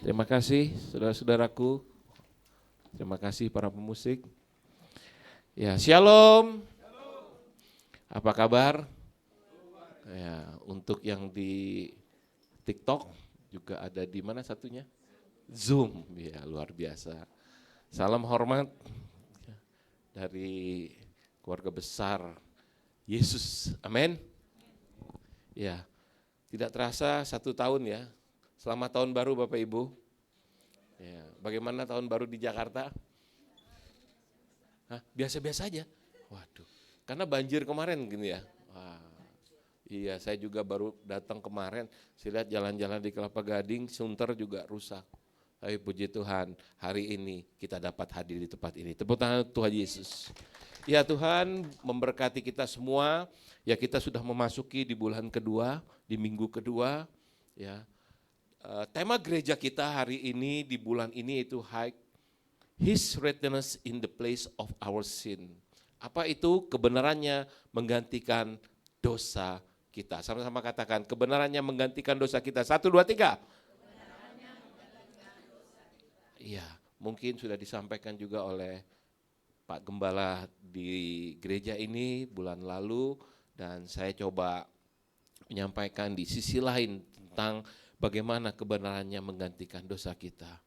Terima kasih saudara-saudaraku. Terima kasih para pemusik. Ya, shalom. Apa kabar? Ya, untuk yang di TikTok juga ada di mana satunya? Zoom. Ya, luar biasa. Salam hormat dari keluarga besar Yesus. Amin. Ya, tidak terasa 1 tahun ya. Selamat tahun baru Bapak Ibu. Ya, bagaimana tahun baru di Jakarta? Hah, biasa-biasa aja. Waduh, karena banjir kemarin gini ya. Wah, iya, saya juga baru datang kemarin. Saya lihat jalan-jalan di Kelapa Gading, Sunter juga rusak. Tapi puji Tuhan, hari ini kita dapat hadir di tempat ini. Tepuk tangan Tuhan Yesus. Ya Tuhan memberkati kita semua. Ya kita sudah memasuki di bulan kedua, di minggu kedua. Ya, tema gereja kita hari ini di bulan ini itu His righteousness in the place of our sin. Apa itu? Kebenarannya menggantikan dosa kita. Sama-sama katakan, kebenarannya menggantikan dosa kita. 1, 2, 3. Iya, mungkin sudah disampaikan juga oleh Pak Gembala di gereja ini bulan lalu. Dan saya coba menyampaikan di sisi lain tentang bagaimana kebenarannya menggantikan dosa kita.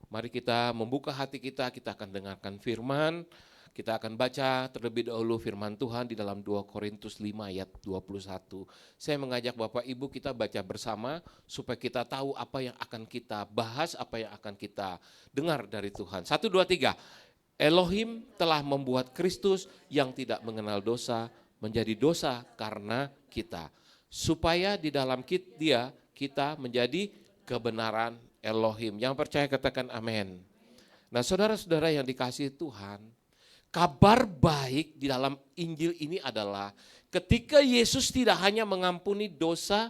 Mari kita membuka hati kita akan dengarkan firman. Kita akan baca terlebih dahulu firman Tuhan di dalam 2 Korintus 5 ayat 21. Saya mengajak Bapak Ibu kita baca bersama supaya kita tahu apa yang akan kita bahas, apa yang akan kita dengar dari Tuhan. 1, 2, 3. Elohim telah membuat Kristus yang tidak mengenal dosa menjadi dosa karena kita, supaya di dalam Dia kita menjadi kebenaran Elohim. Yang percaya katakan amin. Nah saudara-saudara yang dikasihi Tuhan, kabar baik di dalam Injil ini adalah ketika Yesus tidak hanya mengampuni dosa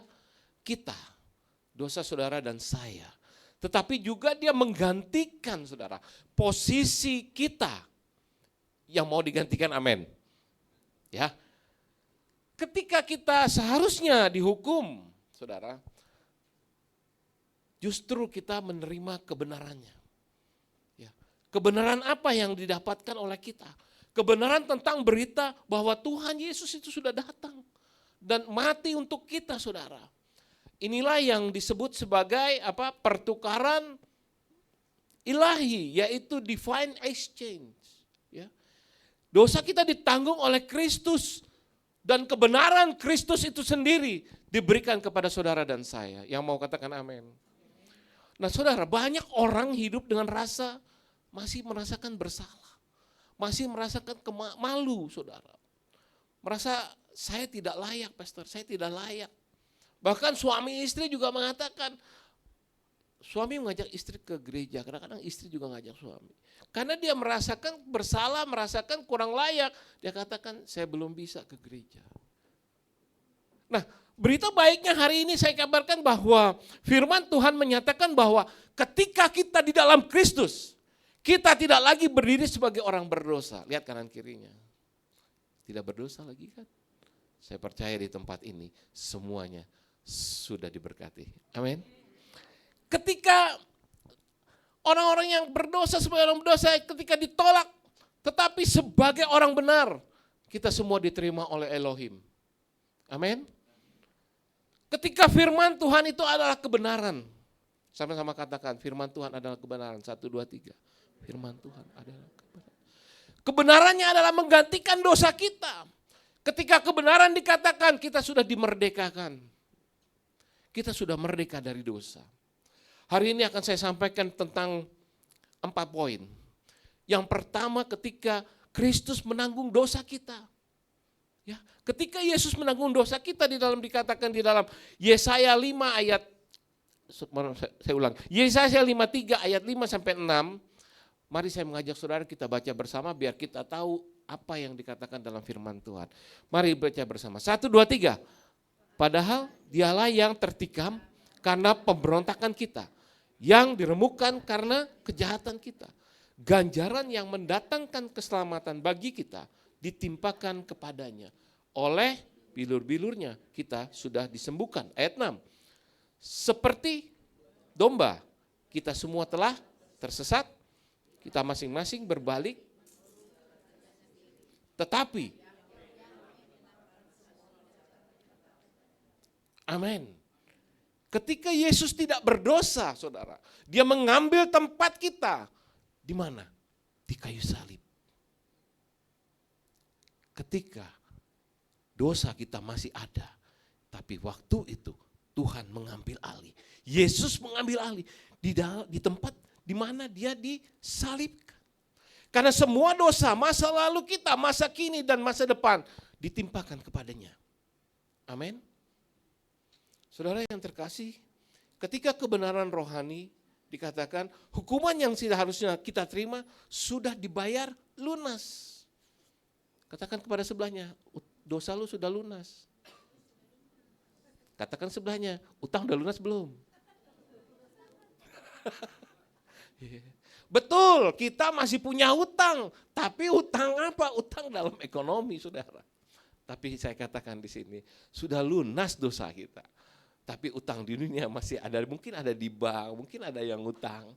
kita, dosa saudara dan saya, tetapi juga Dia menggantikan saudara, posisi kita yang mau digantikan, amin. Ya, ketika kita seharusnya dihukum, saudara, justru kita menerima kebenarannya. Ya, kebenaran apa yang didapatkan oleh kita? Kebenaran tentang berita bahwa Tuhan Yesus itu sudah datang dan mati untuk kita, saudara. Inilah yang disebut sebagai pertukaran ilahi, yaitu divine exchange. Ya. Dosa kita ditanggung oleh Kristus. Dan kebenaran Kristus itu sendiri diberikan kepada saudara dan saya. Yang mau katakan amin. Nah saudara, banyak orang hidup dengan masih merasakan bersalah. Masih merasakan malu saudara. Merasa saya tidak layak pastor, saya tidak layak. Bahkan suami istri juga mengatakan, suami mengajak istri ke gereja, kadang-kadang istri juga ngajak suami. Karena dia merasakan bersalah, merasakan kurang layak. Dia katakan, saya belum bisa ke gereja. Nah, berita baiknya hari ini saya kabarkan bahwa firman Tuhan menyatakan bahwa ketika kita di dalam Kristus, kita tidak lagi berdiri sebagai orang berdosa. Lihat kanan kirinya. Tidak berdosa lagi kan? Saya percaya di tempat ini semuanya sudah diberkati. Amin. Ketika orang-orang yang berdosa sebagai orang berdosa ketika ditolak, tetapi sebagai orang benar, kita semua diterima oleh Elohim. Amin. Ketika firman Tuhan itu adalah kebenaran. Sama-sama katakan, firman Tuhan adalah kebenaran. 1, 2, 3. Firman Tuhan adalah kebenaran. Kebenarannya adalah menggantikan dosa kita. Ketika kebenaran dikatakan, kita sudah dimerdekakan. Kita sudah merdeka dari dosa. Hari ini akan saya sampaikan tentang 4 poin. Yang pertama, ketika Kristus menanggung dosa kita. Ya, ketika Yesus menanggung dosa kita dikatakan di dalam Yesaya 5 ayat, saya ulang, Yesaya 53 ayat 5 sampai 6. Mari saya mengajak saudara kita baca bersama biar kita tahu apa yang dikatakan dalam firman Tuhan. Mari baca bersama. 1, 2, 3. Padahal dialah yang tertikam karena pemberontakan kita, yang diremukkan karena kejahatan kita. Ganjaran yang mendatangkan keselamatan bagi kita ditimpakan kepadanya. Oleh bilur-bilurnya kita sudah disembuhkan. Ayat 6. Seperti domba kita semua telah tersesat, kita masing-masing berbalik. Tetapi, amin. Ketika Yesus tidak berdosa, saudara, dia mengambil tempat kita. Di mana? Di kayu salib. Ketika dosa kita masih ada, tapi waktu itu Tuhan mengambil alih. Yesus mengambil alih di tempat di mana dia disalibkan. Karena semua dosa masa lalu kita, masa kini dan masa depan ditimpakan kepadanya. Amin. Saudara yang terkasih, ketika kebenaran rohani dikatakan hukuman yang seharusnya kita terima sudah dibayar lunas. Katakan kepada sebelahnya, dosa lu sudah lunas. Katakan sebelahnya, utang udah lunas belum? Betul, kita masih punya utang, tapi utang apa? Utang dalam ekonomi, saudara. Tapi saya katakan di sini, sudah lunas dosa kita. Tapi utang di dunia masih ada, mungkin ada di bank, mungkin ada yang utang.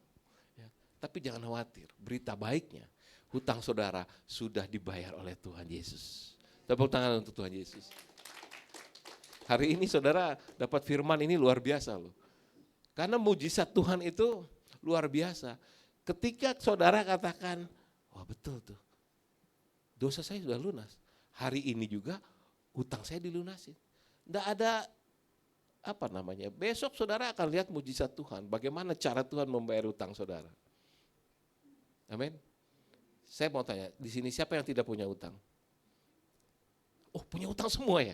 Ya, tapi jangan khawatir, berita baiknya, hutang saudara sudah dibayar oleh Tuhan Yesus. Tepuk tangan untuk Tuhan Yesus. Hari ini saudara dapat firman ini luar biasa loh. Karena mujizat Tuhan itu luar biasa. Ketika saudara katakan, wah betul tuh, dosa saya sudah lunas. Hari ini juga hutang saya dilunasin. Tidak ada besok saudara akan lihat mujizat Tuhan. Bagaimana cara Tuhan membayar hutang saudara. Amin. Saya mau tanya, di sini siapa yang tidak punya hutang? Oh, punya hutang semua ya?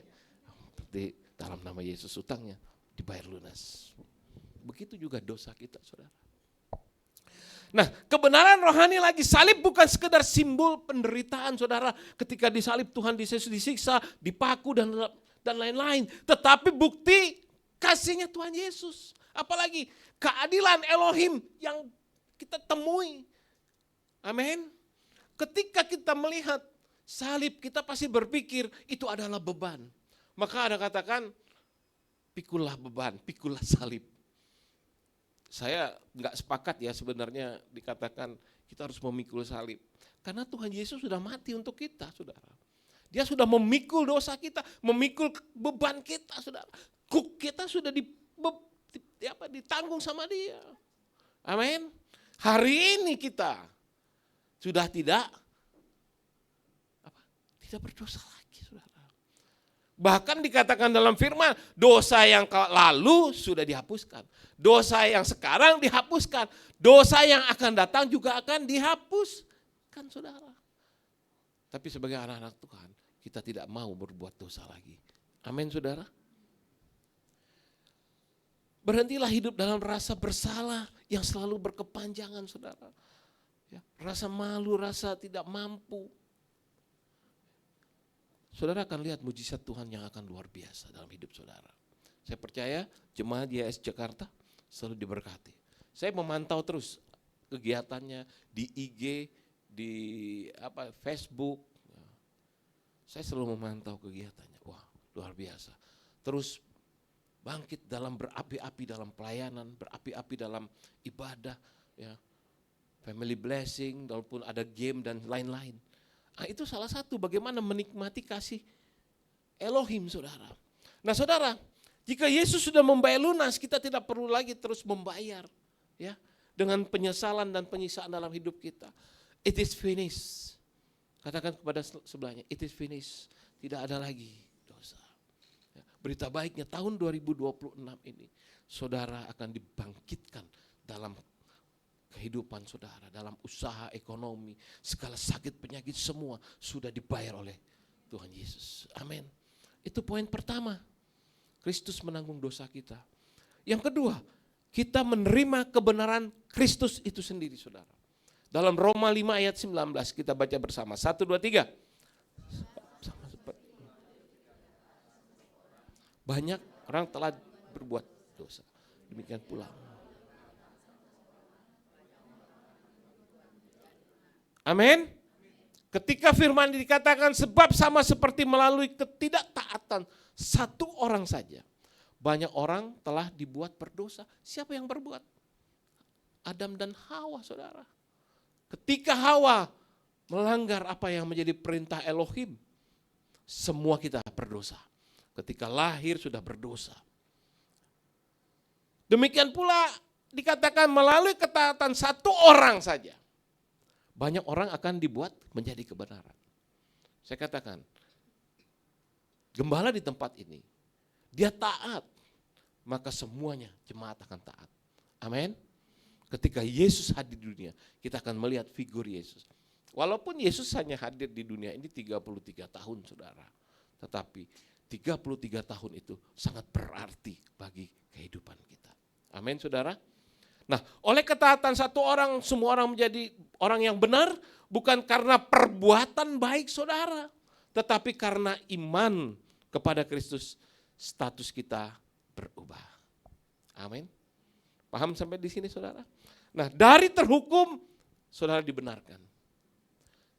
Berarti dalam nama Yesus hutangnya dibayar lunas. Begitu juga dosa kita, saudara. Nah, kebenaran rohani lagi, salib bukan sekedar simbol penderitaan, saudara. Ketika disalib Tuhan disiksa, dipaku dan lain-lain. Tetapi bukti kasihnya Tuhan Yesus. Apalagi keadilan Elohim yang kita temui. Amin. Ketika kita melihat salib, kita pasti berpikir itu adalah beban. Maka ada katakan, pikulah beban, pikulah salib. Saya enggak sepakat ya sebenarnya dikatakan kita harus memikul salib. Karena Tuhan Yesus sudah mati untuk kita, saudara. Dia sudah memikul dosa kita, memikul beban kita, saudara. Kita sudah ditanggung sama dia. Amin. Hari ini kita sudah tidak berdosa lagi, saudara. Bahkan dikatakan dalam firman, dosa yang lalu sudah dihapuskan. Dosa yang sekarang dihapuskan. Dosa yang akan datang juga akan dihapuskan, saudara. Tapi sebagai anak-anak Tuhan, kita tidak mau berbuat dosa lagi. Amin, saudara. Berhentilah hidup dalam rasa bersalah yang selalu berkepanjangan, saudara. Ya, rasa malu, rasa tidak mampu. Saudara akan lihat mujizat Tuhan yang akan luar biasa dalam hidup saudara. Saya percaya jemaat YS Jakarta selalu diberkati. Saya memantau terus kegiatannya di IG, di Facebook. Saya selalu memantau kegiatannya. Wah, luar biasa. Terus bangkit dalam berapi-api dalam pelayanan, berapi-api dalam ibadah, ya. Family blessing, walaupun ada game dan lain-lain. Nah, itu salah satu bagaimana menikmati kasih Elohim, saudara. Nah, saudara, jika Yesus sudah membayar lunas, kita tidak perlu lagi terus membayar, ya, dengan penyesalan dan penyiksaan dalam hidup kita. It is finished. Katakan kepada sebelahnya, it is finished. Tidak ada lagi dosa. Ya, berita baiknya tahun 2026 ini, saudara akan dibangkitkan dalam kehidupan saudara, dalam usaha ekonomi, segala sakit penyakit semua sudah dibayar oleh Tuhan Yesus. Amin. Itu poin pertama. Kristus menanggung dosa kita. Yang kedua, kita menerima kebenaran Kristus itu sendiri, saudara. Dalam Roma 5 ayat 19 kita baca bersama. 1, 2, 3. Banyak orang telah berbuat dosa. Demikian pula. Amin. Ketika firman dikatakan sebab sama seperti melalui ketidaktaatan satu orang saja, banyak orang telah dibuat berdosa. Siapa yang berbuat? Adam dan Hawa, saudara. Ketika Hawa melanggar apa yang menjadi perintah Elohim, semua kita berdosa. Ketika lahir sudah berdosa. Demikian pula dikatakan melalui ketaatan satu orang saja, banyak orang akan dibuat menjadi kebenaran. Saya katakan, gembala di tempat ini, dia taat, maka semuanya jemaat akan taat. Amin. Ketika Yesus hadir di dunia, kita akan melihat figur Yesus. Walaupun Yesus hanya hadir di dunia ini 33 tahun, saudara. Tetapi 33 tahun itu sangat berarti bagi kehidupan kita. Amin, saudara. Nah, oleh ketaatan satu orang, semua orang menjadi orang yang benar, bukan karena perbuatan baik saudara, tetapi karena iman kepada Kristus, status kita berubah. Amin. Paham sampai di sini, saudara? Nah, dari terhukum, saudara dibenarkan.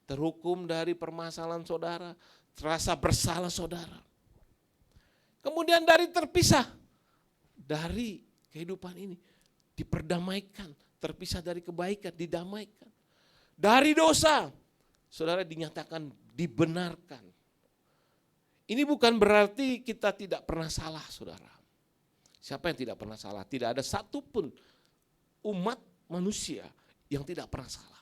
Terhukum dari permasalahan saudara, terasa bersalah saudara. Kemudian dari terpisah dari kehidupan ini, diperdamaikan, terpisah dari kebaikan, didamaikan. Dari dosa, saudara dinyatakan dibenarkan. Ini bukan berarti kita tidak pernah salah, saudara. Siapa yang tidak pernah salah? Tidak ada satupun umat manusia yang tidak pernah salah.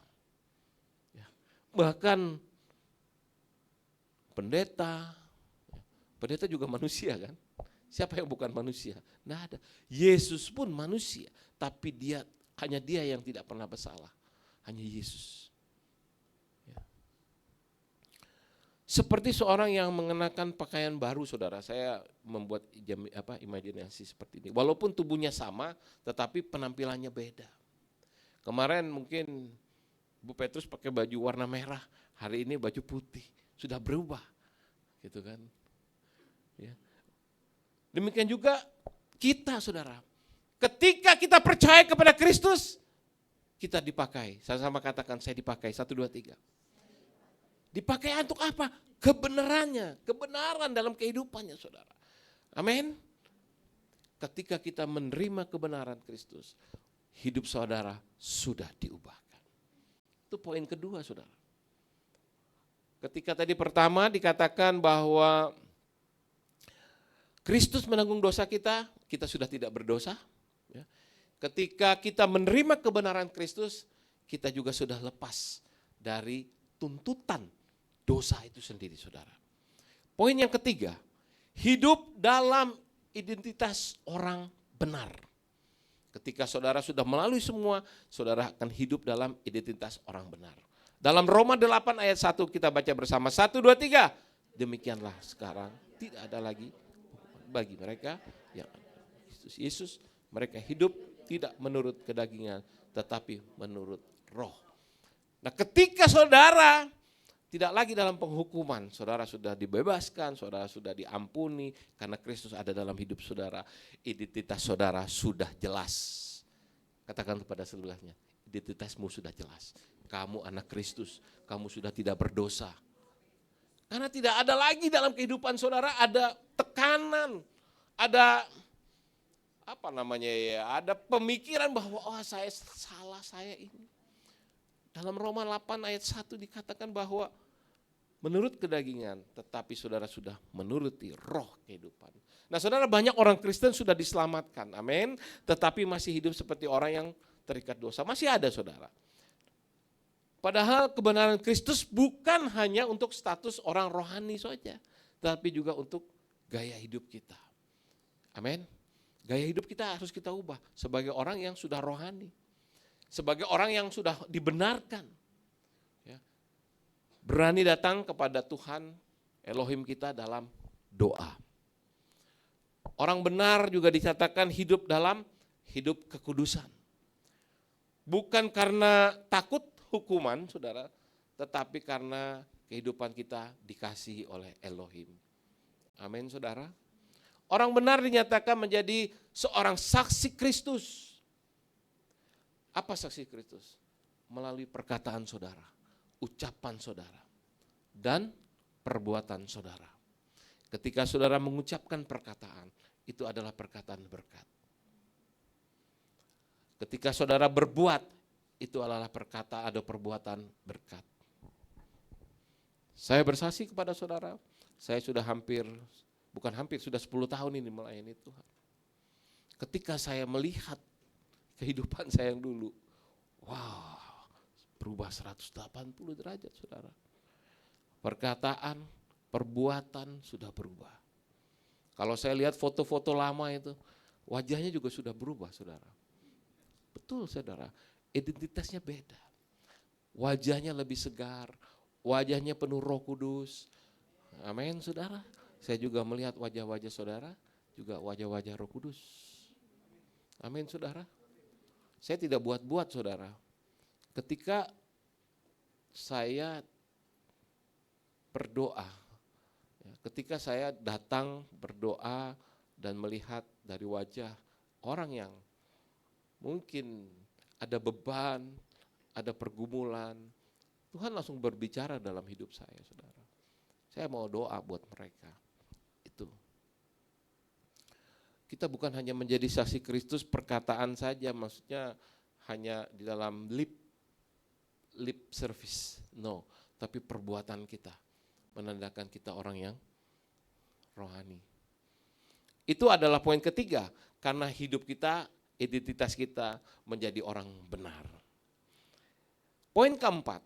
Bahkan pendeta juga manusia kan? Siapa yang bukan manusia? Nggak ada. Yesus pun manusia, tapi hanya dia yang tidak pernah bersalah. Hanya Yesus. Ya. Seperti seorang yang mengenakan pakaian baru, saudara. Saya membuat imajinasi seperti ini. Walaupun tubuhnya sama, tetapi penampilannya beda. Kemarin mungkin Bu Petrus pakai baju warna merah, hari ini baju putih. Sudah berubah, gitu kan? Ya. Demikian juga kita, saudara. Ketika kita percaya kepada Kristus, kita dipakai. Sama-sama katakan, saya dipakai. 1, 2, 3. Dipakai untuk apa? Kebenarannya. Kebenaran dalam kehidupannya, saudara. Amin. Ketika kita menerima kebenaran Kristus, hidup saudara sudah diubahkan. Itu poin kedua, saudara. Ketika tadi pertama dikatakan bahwa Kristus menanggung dosa kita, kita sudah tidak berdosa. Ketika kita menerima kebenaran Kristus, kita juga sudah lepas dari tuntutan dosa itu sendiri, saudara. Poin yang ketiga, hidup dalam identitas orang benar. Ketika saudara sudah melalui semua, saudara akan hidup dalam identitas orang benar. Dalam Roma 8 ayat 1 kita baca bersama. 1, 2, 3. Demikianlah sekarang tidak ada lagi bagi mereka yang Kristus Yesus, mereka hidup tidak menurut kedagingan, tetapi menurut roh. Nah, ketika saudara tidak lagi dalam penghukuman, saudara sudah dibebaskan, saudara sudah diampuni, karena Kristus ada dalam hidup saudara, identitas saudara sudah jelas. Katakan kepada sebelahnya, identitasmu sudah jelas. Kamu anak Kristus, kamu sudah tidak berdosa. Karena tidak ada lagi dalam kehidupan saudara ada tekanan, ada ada pemikiran bahwa saya salah, saya ini. Dalam Roma 8 ayat 1 dikatakan bahwa menurut kedagingan, tetapi saudara sudah menuruti roh kehidupan. Nah, saudara, banyak orang Kristen sudah diselamatkan, amin, tetapi masih hidup seperti orang yang terikat dosa. Masih ada, saudara. Padahal kebenaran Kristus bukan hanya untuk status orang rohani saja, tapi juga untuk gaya hidup kita. Amin. Gaya hidup kita harus kita ubah sebagai orang yang sudah rohani, sebagai orang yang sudah dibenarkan. Ya. Berani datang kepada Tuhan Elohim kita dalam doa. Orang benar juga dikatakan hidup dalam hidup kekudusan. Bukan karena takut hukuman, saudara, tetapi karena kehidupan kita dikasihi oleh Elohim. Amin, saudara. Orang benar dinyatakan menjadi seorang saksi Kristus. Apa saksi Kristus? Melalui perkataan saudara, ucapan saudara, dan perbuatan saudara. Ketika saudara mengucapkan perkataan, itu adalah perkataan berkat. Ketika saudara berbuat, itu adalah perkataan atau perbuatan berkat. Saya bersaksi kepada saudara, saya sudah sudah 10 tahun ini melayani Tuhan. Ketika saya melihat kehidupan saya yang dulu, wow, berubah 180 derajat saudara. Perkataan, perbuatan sudah berubah. Kalau saya lihat foto-foto lama itu, wajahnya juga sudah berubah saudara. Betul saudara, identitasnya beda. Wajahnya lebih segar, wajahnya penuh Roh Kudus. Amin saudara. Saya juga melihat wajah-wajah saudara, juga wajah-wajah Roh Kudus. Amin saudara. Saya tidak buat-buat saudara. Ketika saya berdoa, ketika saya datang berdoa dan melihat dari wajah orang yang mungkin ada beban, ada pergumulan, Tuhan langsung berbicara dalam hidup saya saudara. Saya mau doa buat mereka. Itu. Kita bukan hanya menjadi saksi Kristus perkataan saja, maksudnya hanya di dalam lip service. No, tapi perbuatan kita menandakan kita orang yang rohani. Itu adalah poin ketiga, karena hidup kita, identitas kita menjadi orang benar. Poin keempat,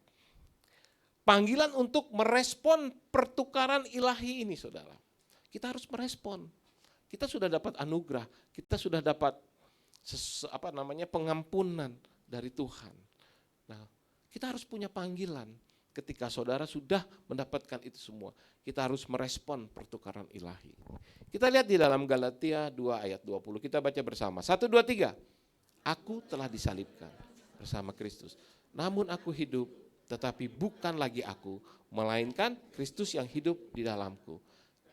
panggilan untuk merespon pertukaran ilahi ini saudara. Kita harus merespon. Kita sudah dapat anugerah, kita sudah dapat pengampunan dari Tuhan. Nah, kita harus punya panggilan. Ketika saudara sudah mendapatkan itu semua, kita harus merespon pertukaran ilahi. Kita lihat di dalam Galatia 2 ayat 20, kita baca bersama. 1, 2, 3. Aku telah disalibkan bersama Kristus. Namun aku hidup, tetapi bukan lagi aku, melainkan Kristus yang hidup di dalamku.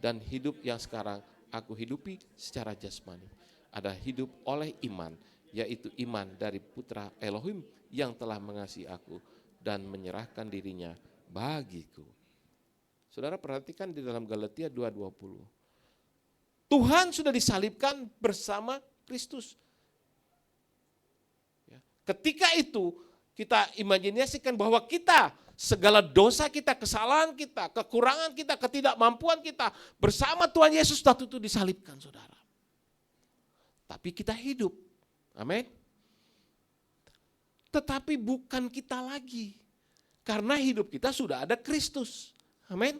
Dan hidup yang sekarang aku hidupi secara jasmani. Ada hidup oleh iman, yaitu iman dari Putra Elohim yang telah mengasihi aku dan menyerahkan dirinya bagiku. Saudara perhatikan di dalam Galatia 2:20. Tuhan sudah disalibkan bersama Kristus. Ketika itu kita imajinasikan bahwa kita, segala dosa kita, kesalahan kita, kekurangan kita, ketidakmampuan kita bersama Tuhan Yesus waktu itu disalibkan saudara. Tapi kita hidup, amin. Tetapi bukan kita lagi, karena hidup kita sudah ada Kristus, amin.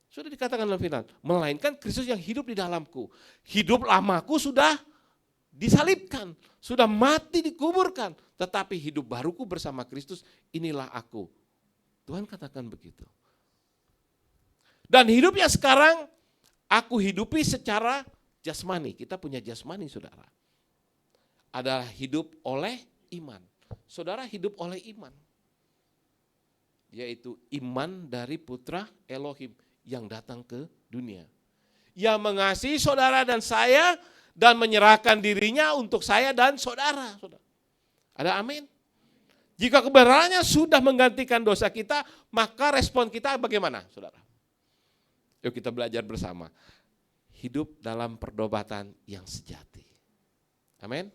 Sudah dikatakan dalam firman, melainkan Kristus yang hidup di dalamku. Hidup lamaku sudah disalibkan, sudah mati dikuburkan, tetapi hidup baruku bersama Kristus, inilah aku. Tuhan katakan begitu. Dan hidup yang sekarang aku hidupi secara jasmani. Kita punya jasmani saudara. Adalah hidup oleh iman. Saudara hidup oleh iman. Yaitu iman dari Putra Elohim yang datang ke dunia. Yang mengasihi saudara dan saya dan menyerahkan dirinya untuk saya dan saudara. Ada amin? Jika kebenarannya sudah menggantikan dosa kita, maka respon kita bagaimana saudara? Yuk kita belajar bersama. Hidup dalam perdobatan yang sejati. Amin?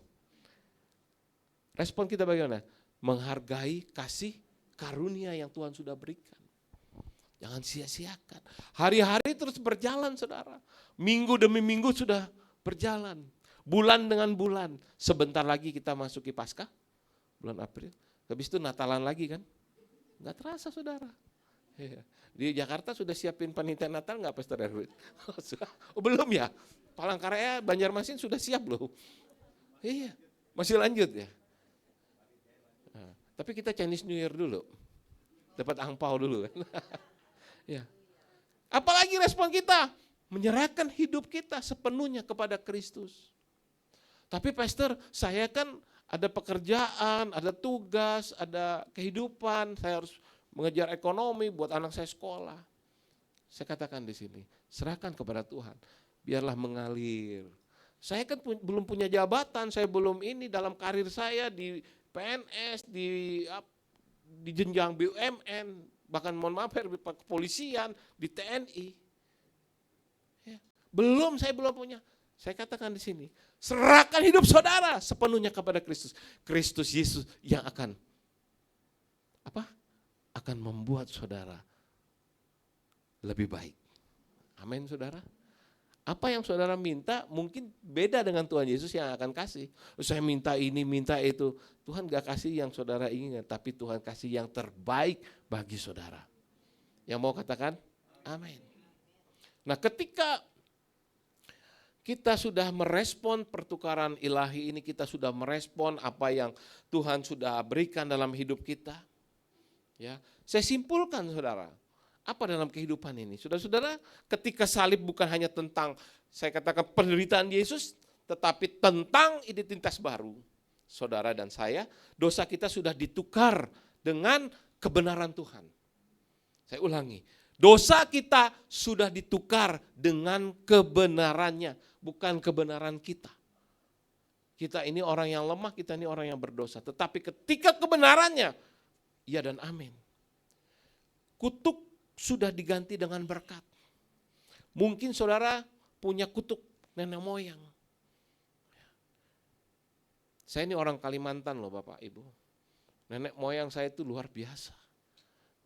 Respon kita bagaimana? Menghargai kasih karunia yang Tuhan sudah berikan. Jangan sia-siakan. Hari-hari terus berjalan saudara. Minggu demi minggu sudah berjalan. Bulan dengan bulan. Sebentar lagi kita masuki Paskah. Bulan April. Habis itu Natalan lagi kan. Enggak terasa saudara. Di Jakarta sudah siapin panitia Natal enggak Pastor Erwin? Oh, belum ya? Palangkaraya, Banjarmasin sudah siap loh. Iya, masih lanjut ya. Nah, tapi kita Chinese New Year dulu. Dapat angpau dulu kan. Ya. Apalagi respon kita? Menyerahkan hidup kita sepenuhnya kepada Kristus. Tapi Pastor, saya kan ada pekerjaan, ada tugas, ada kehidupan, saya harus mengejar ekonomi buat anak saya sekolah. Saya katakan di sini, serahkan kepada Tuhan, biarlah mengalir. Saya kan belum punya jabatan, saya belum ini dalam karir saya di PNS, di jenjang BUMN, bahkan mohon maaf di kepolisian, di TNI. Ya, saya belum punya. Saya katakan di sini, Serahkan hidup saudara sepenuhnya kepada Kristus. Kristus Yesus yang akan akan membuat saudara lebih baik. Amin saudara. Apa yang saudara minta mungkin beda dengan Tuhan Yesus yang akan kasih. Saya minta ini, minta itu. Tuhan gak kasih yang saudara inginkan, tapi Tuhan kasih yang terbaik bagi saudara. Yang mau katakan? Amin. Nah ketika kita sudah merespon pertukaran ilahi ini, kita sudah merespon apa yang Tuhan sudah berikan dalam hidup kita. Ya, saya simpulkan saudara, apa dalam kehidupan ini? Saudara-saudara, ketika salib bukan hanya tentang, saya katakan penderitaan Yesus, tetapi tentang identitas baru. Saudara dan saya, dosa kita sudah ditukar dengan kebenaran Tuhan. Saya ulangi, dosa kita sudah ditukar dengan kebenarannya, bukan kebenaran kita. Kita ini orang yang lemah, kita ini orang yang berdosa. Tetapi ketika kebenarannya, ya dan amin. Kutuk sudah diganti dengan berkat. Mungkin saudara punya kutuk nenek moyang. Saya ini orang Kalimantan loh Bapak Ibu. Nenek moyang saya itu luar biasa.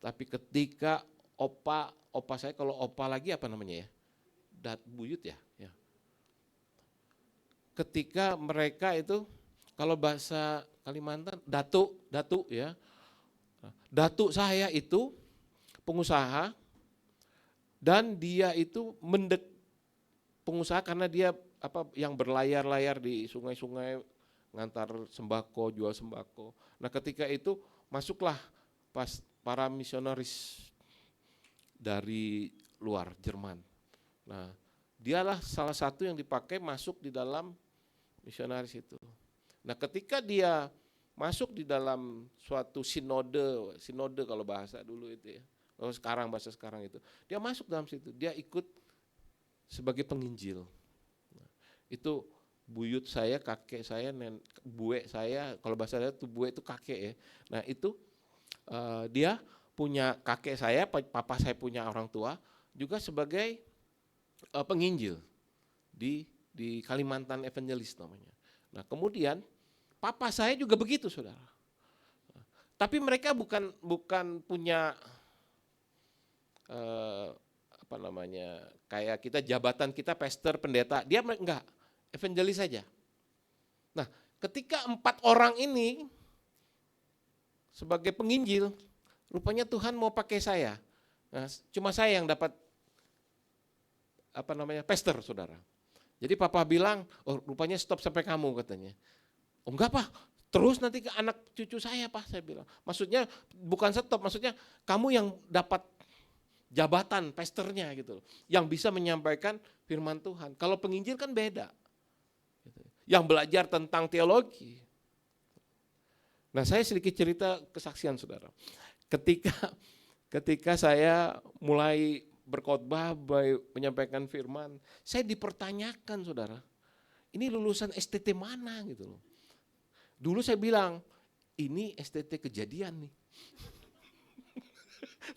Tapi ketika opa saya, kalau opa lagi apa namanya ya? Buyut ya. Ketika mereka itu, kalau bahasa Kalimantan, datuk ya. Datuk saya itu pengusaha dan dia itu pengusaha karena dia yang berlayar-layar di sungai-sungai ngantar sembako, jual sembako. Nah ketika itu masuklah pas para misionaris dari luar Jerman. Nah dialah salah satu yang dipakai masuk di dalam misionaris itu. Nah ketika dia masuk di dalam suatu sinode kalau bahasa dulu itu ya. Kalau bahasa sekarang itu. Dia masuk dalam situ, dia ikut sebagai penginjil. Nah, itu buyut saya, kakek saya, bue saya, kalau bahasa saya itu bue itu kakek ya. Nah itu dia punya kakek saya, papa saya punya orang tua, juga sebagai penginjil di Kalimantan Evangelis namanya. Nah kemudian papa saya juga begitu saudara. Tapi mereka bukan punya kayak kita jabatan kita pastor, pendeta. Dia enggak, evangelis saja. Nah ketika 4 orang ini sebagai penginjil, rupanya Tuhan mau pakai saya. Nah, cuma saya yang dapat pastor saudara. Jadi papa bilang, oh rupanya stop sampai kamu katanya. Oh enggak Pak, terus nanti ke anak cucu saya Pak, saya bilang. Maksudnya bukan stop, maksudnya kamu yang dapat jabatan pastornya gitu. Yang bisa menyampaikan firman Tuhan. Kalau penginjil kan beda. Yang belajar tentang teologi. Nah saya sedikit cerita kesaksian saudara. Ketika saya mulai berkhotbah, menyampaikan firman, saya dipertanyakan saudara. Ini lulusan STT mana gitu loh. Dulu saya bilang, ini STT Kejadian nih.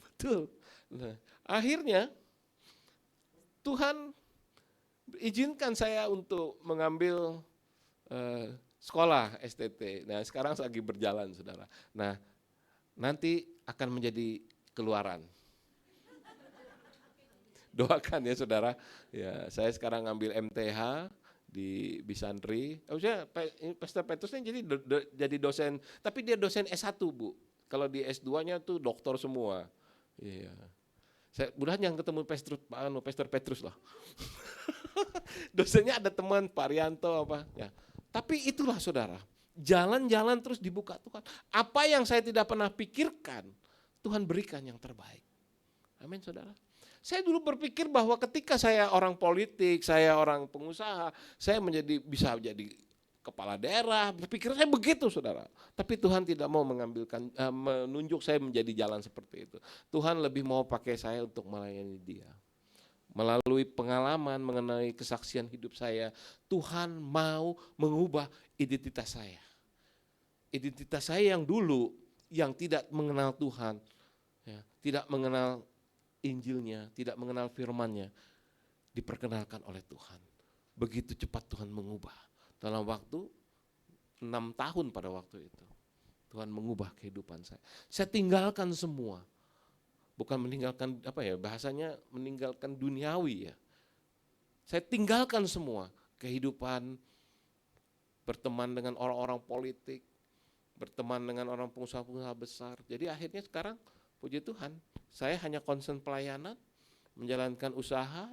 Betul. Nah, akhirnya Tuhan izinkan saya untuk mengambil sekolah STT. Nah, sekarang lagi berjalan, saudara. Nah, nanti akan menjadi keluaran. Doakan ya, saudara. Ya, saya sekarang ngambil MTH di Bisantri. Pastor Petrus ini jadi dosen, tapi dia dosen S1, Bu. Kalau di S2-nya tuh doktor semua. Iya. Saya mudah-mudahan yang ketemu Pastor Petrus lah. Dosennya ada teman Pak Rianto apa ya. Tapi itulah saudara, jalan-jalan terus dibuka Tuhan. Apa yang saya tidak pernah pikirkan, Tuhan berikan yang terbaik. Amin saudara. Saya dulu berpikir bahwa ketika saya orang politik, saya orang pengusaha, saya bisa jadi kepala daerah, berpikir saya begitu saudara. Tapi Tuhan tidak mau menunjuk saya menjadi jalan seperti itu. Tuhan lebih mau pakai saya untuk melayani Dia. Melalui pengalaman mengenai kesaksian hidup saya, Tuhan mau mengubah identitas saya. Identitas saya yang dulu, yang tidak mengenal Tuhan, ya, tidak mengenal Injilnya, tidak mengenal firman-Nya, diperkenalkan oleh Tuhan. Begitu cepat Tuhan mengubah. Dalam waktu 6 tahun pada waktu itu. Tuhan mengubah kehidupan saya. Saya tinggalkan semua. Bukan meninggalkan bahasanya meninggalkan duniawi ya. Saya tinggalkan semua kehidupan, berteman dengan orang-orang politik, berteman dengan orang pengusaha-pengusaha besar. Jadi akhirnya sekarang puji Tuhan, saya hanya concern pelayanan, menjalankan usaha,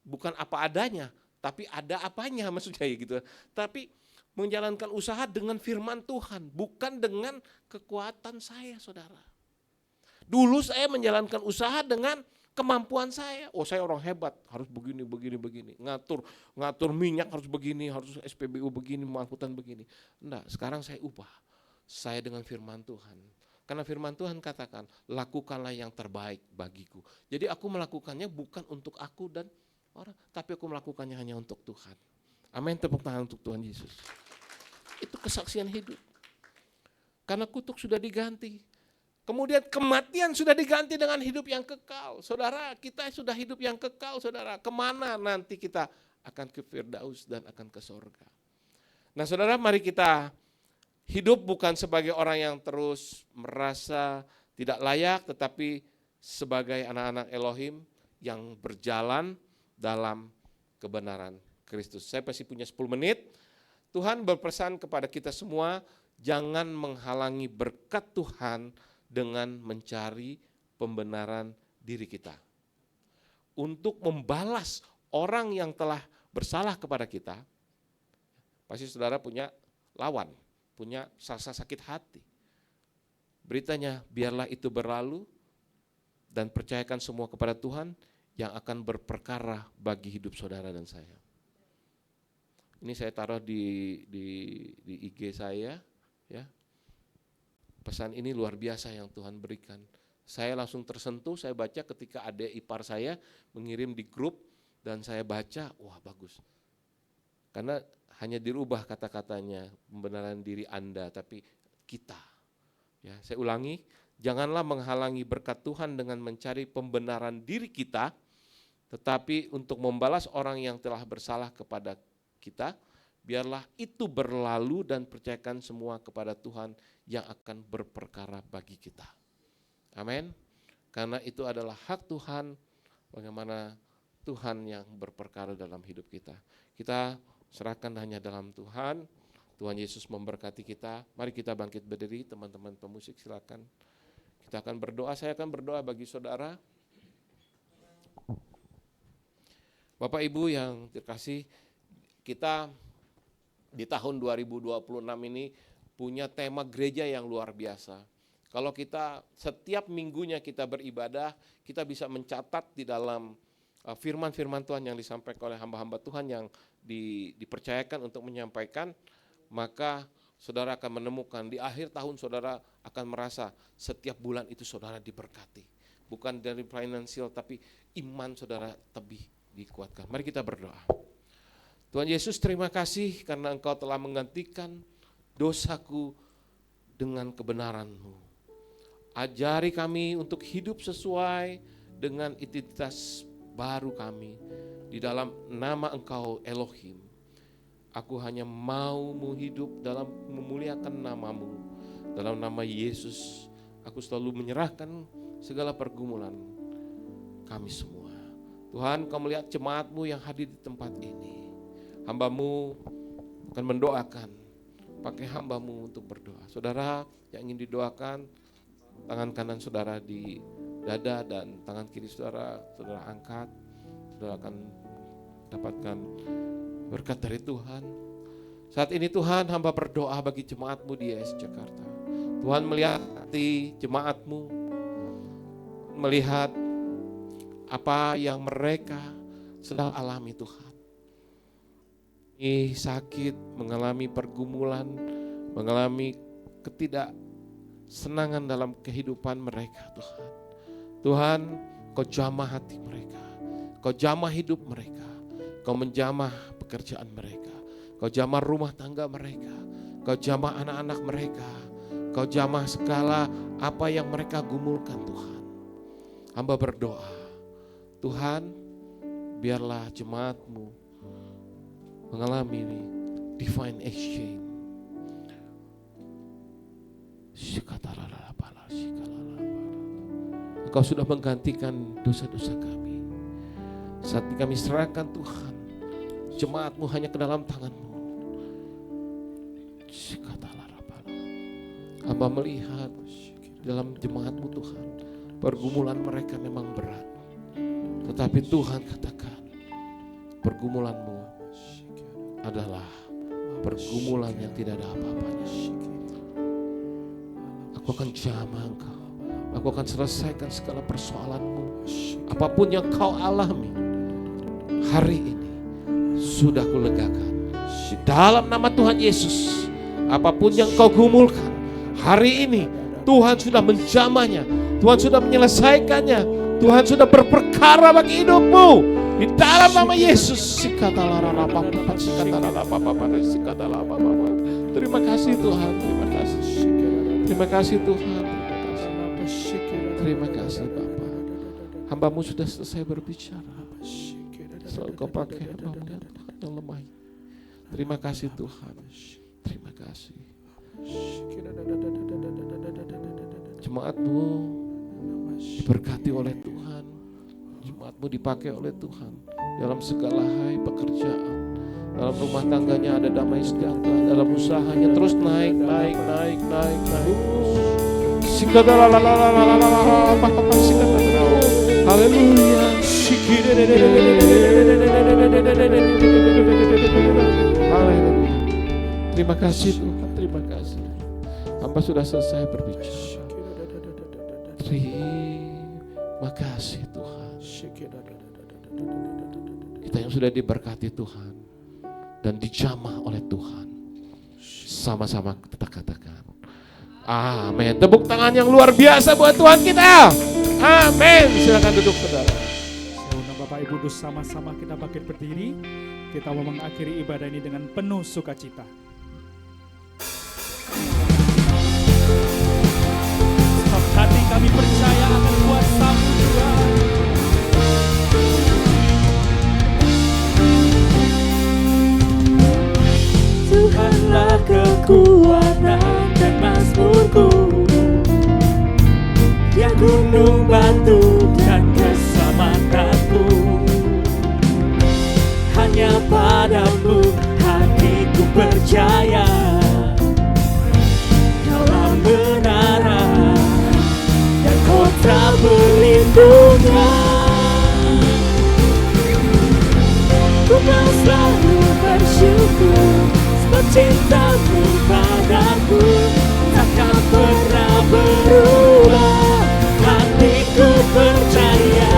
bukan apa adanya, tapi ada apanya maksudnya gitu. Tapi menjalankan usaha dengan firman Tuhan, bukan dengan kekuatan saya, saudara. Dulu saya menjalankan usaha dengan kemampuan saya. Oh, saya orang hebat, harus begini. Ngatur minyak harus begini, harus SPBU begini, angkutan begini. Enggak, sekarang saya ubah. Saya dengan firman Tuhan. Karena firman Tuhan katakan, lakukanlah yang terbaik bagiku. Jadi aku melakukannya bukan untuk aku dan orang, tapi aku melakukannya hanya untuk Tuhan. Amin, tepuk tangan untuk Tuhan Yesus. Itu kesaksian hidup. Karena kutuk sudah diganti. Kemudian kematian sudah diganti dengan hidup yang kekal. Saudara, kita sudah hidup yang kekal, saudara. Kemana nanti kita akan ke Firdaus dan akan ke sorga. Nah saudara, mari kita hidup bukan sebagai orang yang terus merasa tidak layak, tetapi sebagai anak-anak Elohim yang berjalan dalam kebenaran Kristus. Saya pasti punya 10 menit. Tuhan berpesan kepada kita semua, jangan menghalangi berkat Tuhan dengan mencari pembenaran diri kita. Untuk membalas orang yang telah bersalah kepada kita, pasti saudara punya lawan, punya rasa sakit hati. Beritanya, biarlah itu berlalu dan percayakan semua kepada Tuhan yang akan berperkara bagi hidup saudara dan saya. Ini saya taruh di IG saya, ya. Pesan ini luar biasa yang Tuhan berikan. Saya langsung tersentuh, saya baca ketika adik ipar saya mengirim di grup dan saya baca, wah bagus. Karena hanya dirubah kata-katanya, pembenaran diri Anda, tapi kita. Ya, saya ulangi, janganlah menghalangi berkat Tuhan dengan mencari pembenaran diri kita, tetapi untuk membalas orang yang telah bersalah kepada kita, biarlah itu berlalu dan percayakan semua kepada Tuhan yang akan berperkara bagi kita. Amin. Karena itu adalah hak Tuhan, bagaimana Tuhan yang berperkara dalam hidup kita. Kita serahkan hanya dalam Tuhan. Tuhan Yesus memberkati kita. Mari kita bangkit berdiri, teman-teman pemusik silakan. Kita akan berdoa, saya akan berdoa bagi saudara. Bapak Ibu yang terkasih, kita di tahun 2026 ini punya tema gereja yang luar biasa. Kalau kita setiap minggunya kita beribadah, kita bisa mencatat di dalam firman-firman Tuhan yang disampaikan oleh hamba-hamba Tuhan yang dipercayakan untuk menyampaikan, maka saudara akan menemukan di akhir tahun saudara akan merasa setiap bulan itu saudara diberkati. Bukan dari finansial tapi iman saudara lebih dikuatkan. Mari kita berdoa. Tuhan Yesus, terima kasih karena Engkau telah menggantikan dosaku dengan kebenaran-Mu. Ajari kami untuk hidup sesuai dengan identitas baru kami di dalam nama Engkau Elohim. Aku hanya mau hidup dalam memuliakan nama-Mu. Dalam nama Yesus, aku selalu menyerahkan segala pergumulan kami semua. Tuhan, Kau melihat jemaat-Mu yang hadir di tempat ini. Hamba-Mu akan mendoakan, pakai hamba-Mu untuk berdoa. Saudara yang ingin didoakan, tangan kanan saudara di dada dan tangan kiri saudara angkat. Saudara akan dapatkan berkat dari Tuhan. Saat ini Tuhan, hamba berdoa bagi jemaat-Mu di YS Jakarta. Tuhan melihat hati jemaat-Mu, melihat apa yang mereka sedang alami Tuhan. Ini sakit, mengalami pergumulan, mengalami ketidaksenangan dalam kehidupan mereka Tuhan. Tuhan, Kau jamah hati mereka, Kau jamah hidup mereka, Kau menjamah pekerjaan mereka, Kau jamah rumah tangga mereka, Kau jamah anak-anak mereka, Kau jamah segala apa yang mereka gumulkan Tuhan. Hamba berdoa, Tuhan biarlah jemaat-Mu mengalami divine exchange. Engkau sudah menggantikan dosa-dosa kami. Saat kami serahkan Tuhan, jemaat-Mu hanya ke dalam tangan-Mu. Hamba melihat dalam jemaat-Mu Tuhan, pergumulan mereka memang berat. Tetapi Tuhan katakan, pergumulan-Mu adalah pergumulan yang tidak ada apa-apanya. Aku akan jamah Engkau. Aku akan selesaikan segala persoalan-Mu. Apapun yang Kau alami hari ini sudah kulegakan. Di dalam nama Tuhan Yesus, apapun yang Kau gumulkan hari ini, Tuhan sudah menjamahnya. Tuhan sudah menyelesaikannya. Tuhan sudah berperkara bagi hidupmu. Di dalam nama Yesus. Terima kasih Tuhan. Terima kasih. Terima kasih Tuhan. Terima kasih Bapa. Hamba-Mu sudah selesai berbicara. Selalu Kau pakai hamba-Mu yang lemah. Terima kasih Tuhan. Terima kasih. Jemaat-Mu diberkati oleh Tuhan. Jemaat-Mu dipakai oleh Tuhan dalam segala hal pekerjaan. Dalam rumah tangganya ada damai sejahtera. Dalam usahanya terus naik. Haleluya. Haleluya. Terima kasih Tuhan, terima kasih. Hamba sudah selesai berbicara. Terima kasih Tuhan. Kita yang sudah diberkati Tuhan dan dijamah oleh Tuhan, sama-sama kita katakan amin. Tepuk tangan yang luar biasa buat Tuhan kita. Amin. Silakan duduk saudara. Bapak Ibu sama-sama kita bangkit berdiri. Kita mau mengakhiri ibadah ini dengan penuh sukacita. Sebab hati kami percaya akan kuasa-Mu Tuhan. Tuhanlah kekuatan dan mazmurku, ya gunung batu dan keselamatanku. Hanya padamu hatiku percaya, Kaulah menara dan kota perlindungan. Ku mau selalu bersyukur, sebab cinta-Mu padaku takkan pernah berubah. Hatiku percaya,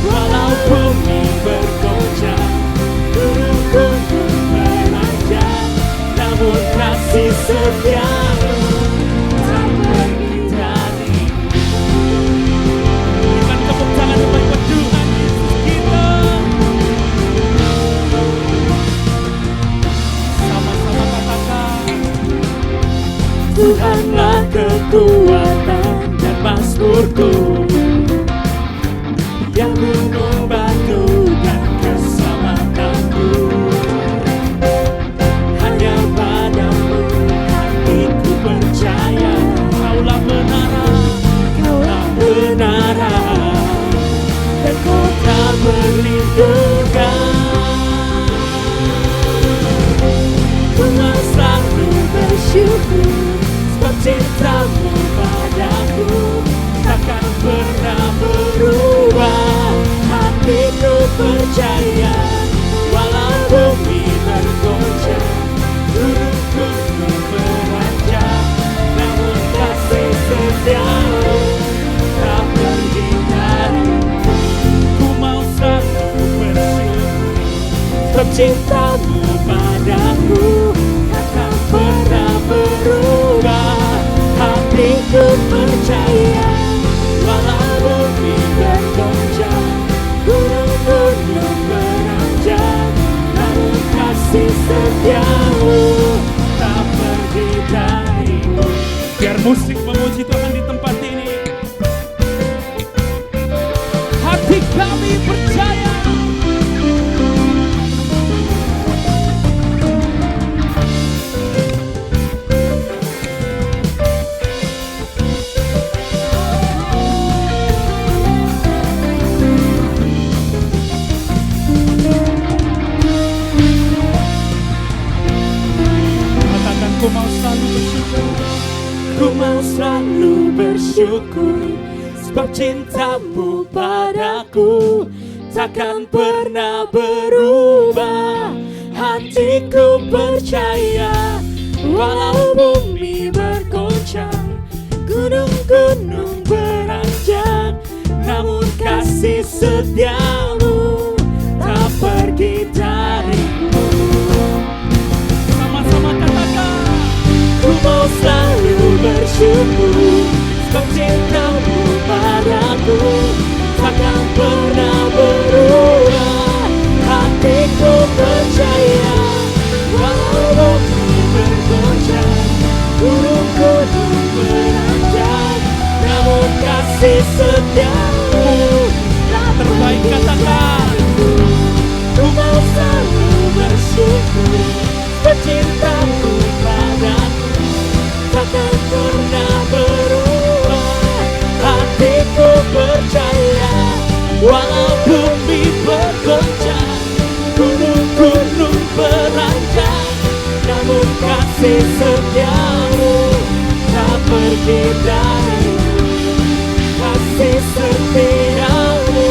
walau bumi bergoncang, gunung-gunung memanjang, namun kasih setia-Mu tak pergi dariku. Berikan tepuk tangan buat Tuhan Yesus kita. Sama-sama katakan, Tuhanlah kekuatan dan mazmurku, yang gunung batu dan keselamatanku. Hanya padamu hatiku percaya, Kaulah menara, Kaulah menara dan kota perlindungan. Ku mau selalu bersyukur, sebab cinta-Mu padaku takkan pernah berubah. Hatiku percaya, walau bumi bergoncang, gunung-gunung memanjang, namun kasih setia-Mu tak pergi dariku. Ku mau selalu bersyukur, sebab cinta-Mu padaku takkan pernah berubah. Hatiku percaya, walau bumi bergoncang, gunung-gunung beranjak, namun kasih setia-Mu tak pergi dariku. Biar musik memuji Tuhan di tempat ini. Hati kami percaya, Ku mau selalu bersyukur, sebab cintamu padaku takkan pernah berubah. Hatiku percaya, walau bumi bergoncang, gunung-gunung beranjak, namun kasih setiamu tak pergi dariku. Sama-sama katakan, ku mau selalu bersyukur, sebab cintamu padaku takkan pernah berubah. Hatiku percaya, walau bumi bergoncang, gunung-gunung beranjak, namun kasih setiamu tak terbaik. Katakan, ku mau selalu bersyukur, sebab cintamu padaku takkan pernah berubah. Hatiku percaya, walau bumi bergoncang, gunung-gunung beranjak, namun kasih setiamu tak pergi dariku. Kasih setiamu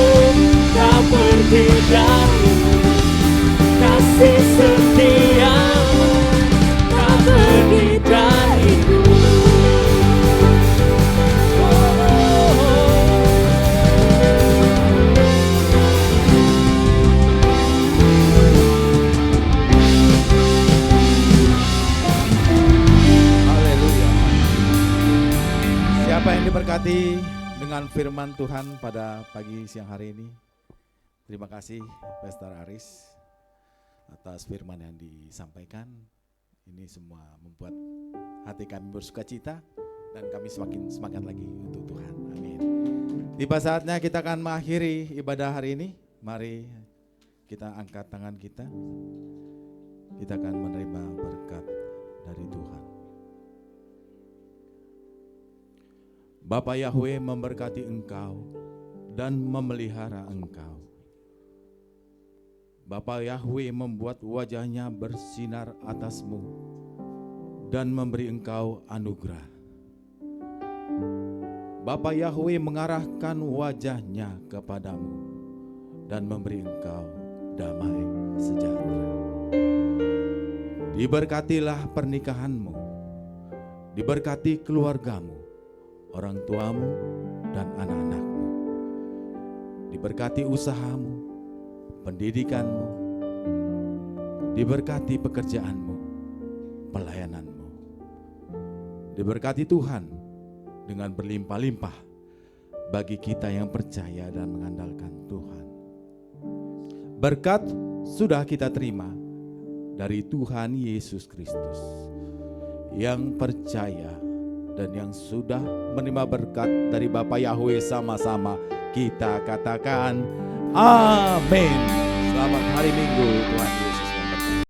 tak pergi dariku. Kasih setiamu tak pergi dariku. Haleluya. Siapa yang diberkati dengan firman Tuhan pada pagi siang hari ini? Terima kasih Pastor Aris atas firman yang disampaikan. Ini semua membuat hati kami bersuka cita dan kami semakin semangat lagi untuk Tuhan. Amin. Tiba saatnya kita akan mengakhiri ibadah hari ini. Mari kita angkat tangan kita. Kita akan menerima berkat dari Tuhan. Bapa Yahweh memberkati engkau dan memelihara engkau. Bapa Yahweh membuat wajahnya bersinar atasmu dan memberi engkau anugerah. Bapa Yahweh mengarahkan wajahnya kepadamu dan memberi engkau damai sejahtera. Diberkatilah pernikahanmu, diberkati keluargamu, orang tuamu dan anak-anakmu. Diberkati usahamu, pendidikanmu, diberkati pekerjaanmu, pelayananmu. Diberkati Tuhan dengan berlimpah-limpah bagi kita yang percaya dan mengandalkan Tuhan. Berkat sudah kita terima dari Tuhan Yesus Kristus. Yang percaya dan yang sudah menerima berkat dari Bapa Yahweh, sama-sama kita katakan amin. Selamat hari Minggu Tuhan.